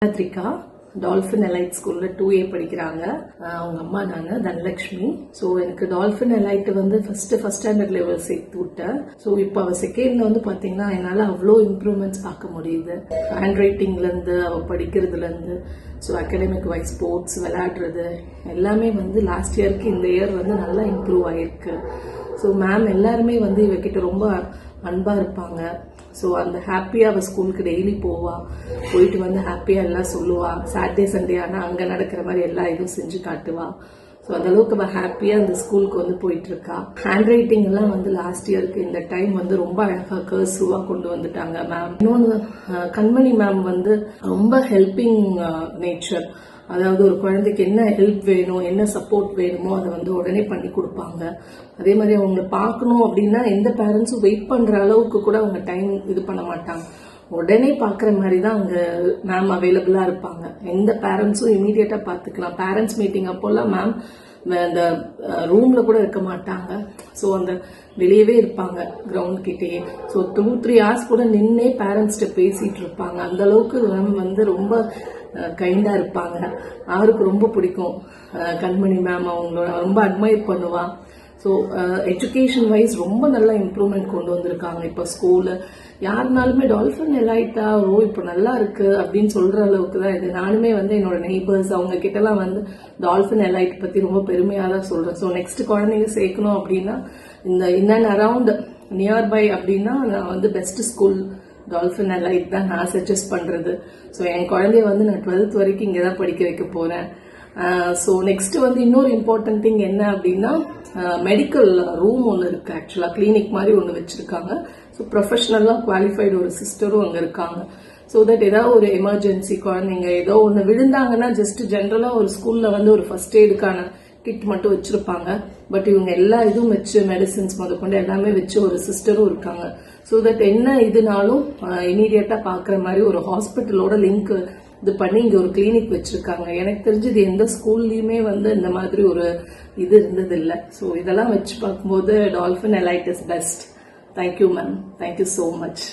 Patrika dolphin elite ஸ்கூல்ல 2A படிக்கிறாங்க. அவங்க அம்மா நான் தனலட்சுமி. ஸோ எனக்கு டால்ஃபின் எலைட் வந்து ஃபர்ஸ்ட் ஸ்டாண்டர்ட் லெவல் சேர்த்து விட்டேன். ஸோ இப்போ அவள் செகண்ட்ல வந்து பார்த்தீங்கன்னா என்னால் அவ்வளோ இம்ப்ரூவ்மெண்ட்ஸ் பார்க்க முடியுது. ஹேண்ட் ரைட்டிங்லேருந்து அவள் படிக்கிறதுலேருந்து ஸோ அகாடமிக் வைஸ் ஸ்போர்ட்ஸ் விளையாடுறது எல்லாமே வந்து லாஸ்ட் இயருக்கு இந்த இயர் வந்து நல்லா இம்ப்ரூவ் ஆகிருக்கு. ஸோ மேம் எல்லாருமே வந்து இவகிட்ட ரொம்ப அன்பாக இருப்பாங்க. ஸோ அந்த ஹாப்பியாக அவள் ஸ்கூலுக்கு டெய்லி போயிட்டு வந்து ஹாப்பியாக எல்லாம் சொல்லுவா. சாட்டர்டே சண்டே ஆனால் அங்கே நடக்கிற மாதிரி எல்லா இதுவும் செஞ்சு காட்டுவா. ஸோ அதளவுக்கு அவள் ஹாப்பியாக அந்த ஸ்கூலுக்கு வந்து போயிட்டு இருக்கா. ஹேண்ட் ரைட்டிங் எல்லாம் வந்து லாஸ்ட் இயருக்கு இந்த டைம் வந்து ரொம்ப அழகாக கர்சிவாக கொண்டு வந்துட்டாங்க மேம். இன்னொன்று கண்மணி மேம் வந்து ரொம்ப ஹெல்பிங் நேச்சர். அதாவது ஒரு குழந்தைக்கு என்ன ஹெல்ப் வேணும், என்ன சப்போர்ட் வேணுமோ அதை வந்து உடனே பண்ணி கொடுப்பாங்க. அதே மாதிரி அவங்களை பார்க்கணும் அப்படின்னா எந்த பேரண்ட்ஸும் வெயிட் பண்ற அளவுக்கு கூட அவங்க டைம் இது பண்ண மாட்டாங்க. உடனே பார்க்குற மாதிரி தான் அங்கே மேம் அவைலபிளா இருப்பாங்க. எந்த பேரண்ட்ஸும் இமீடியட்டா பார்த்துக்கலாம். பேரண்ட்ஸ் மீட்டிங் அப்போல்லாம் மேம் அந்த ரூம்ல கூட இருக்க மாட்டாங்க. ஸோ அந்த வெளியவே இருப்பாங்க கிரவுண்ட் கிட்டேயே. ஸோ 2-3 hours கூட நின்னே பேரண்ட்ஸ்கிட்ட பேசிட்டு இருப்பாங்க. அந்த அளவுக்கு மேம் வந்து ரொம்ப கைண்டா இருப்பாங்க. அவருக்கு ரொம்ப பிடிக்கும் கண்மணி மேம். அவங்களோட ரொம்ப அட்மையர் பண்ணுவா. ஸோ எஜுகேஷன் வைஸ் ரொம்ப நல்லா இம்ப்ரூவ்மெண்ட் கொண்டு வந்திருக்காங்க. இப்போ ஸ்கூலு யாருனாலுமே டால்ஃபின் எலைட்டா இப்போ நல்லா இருக்கு அப்படின்னு சொல்ற அளவுக்கு தான் இது. நானுமே வந்து என்னோட நெய்பர்ஸ் அவங்க கிட்டலாம் வந்து டால்ஃபின் எலைட் பத்தி ரொம்ப பெருமையாக தான் சொல்றேன். ஸோ நெக்ஸ்ட் குழந்தைங்க சேர்க்கணும் அப்படின்னா இந்த இன் அண்ட் அரவுண்ட் நியர்பை அப்படின்னா நான் வந்து பெஸ்ட் ஸ்கூல் டால்ஃபின் எலைட் தான் நான் சஜஸ்ட் பண்றது. ஸோ என் குழந்தைய வந்து நான் 12th வரைக்கும் இங்கே தான் படிக்க வைக்க போறேன். ஸோ நெக்ஸ்ட் வந்து இன்னொரு இம்பார்ட்டன்ட் திங் என்ன அப்படின்னா மெடிக்கல் ரூம் ஒன்று இருக்கு. ஆக்சுவலா கிளினிக் மாதிரி ஒன்று வச்சிருக்காங்க. ஸோ ப்ரொஃபஷனலா குவாலிஃபைடு ஒரு சிஸ்டரும் அங்கே இருக்காங்க. ஸோ தட் ஏதாவது ஒரு எமர்ஜென்சி குழந்தைங்க ஏதோ ஒன்று விழுந்தாங்கன்னா ஜஸ்ட் ஜென்ரலா ஒரு ஸ்கூல்ல வந்து ஒரு ஃபர்ஸ்ட் எய்டுக்கான கிட் மட்டும் வச்சிருப்பாங்க. பட் இவங்க எல்லா இதுவும் வச்சு மெடிசின்ஸ் முதற்கொண்டு எல்லாமே வச்சு ஒரு சிஸ்டரும் இருக்காங்க. ஸோ தட் என்ன இதுனாலும் இமீடியட்டா பாக்குற மாதிரி ஒரு ஹாஸ்பிட்டலோட லிங்க் இது பண்ணி இங்க ஒரு கிளினிக் வச்சிருக்காங்க. எனக்கு தெரிஞ்சது எந்த ஸ்கூல்லயுமே வந்து இந்த மாதிரி ஒரு இது இருந்தது இல்லை. ஸோ இதெல்லாம் வச்சு பார்க்கும்போது dolphin elite is best. Thank you ma'am. Thank you so much.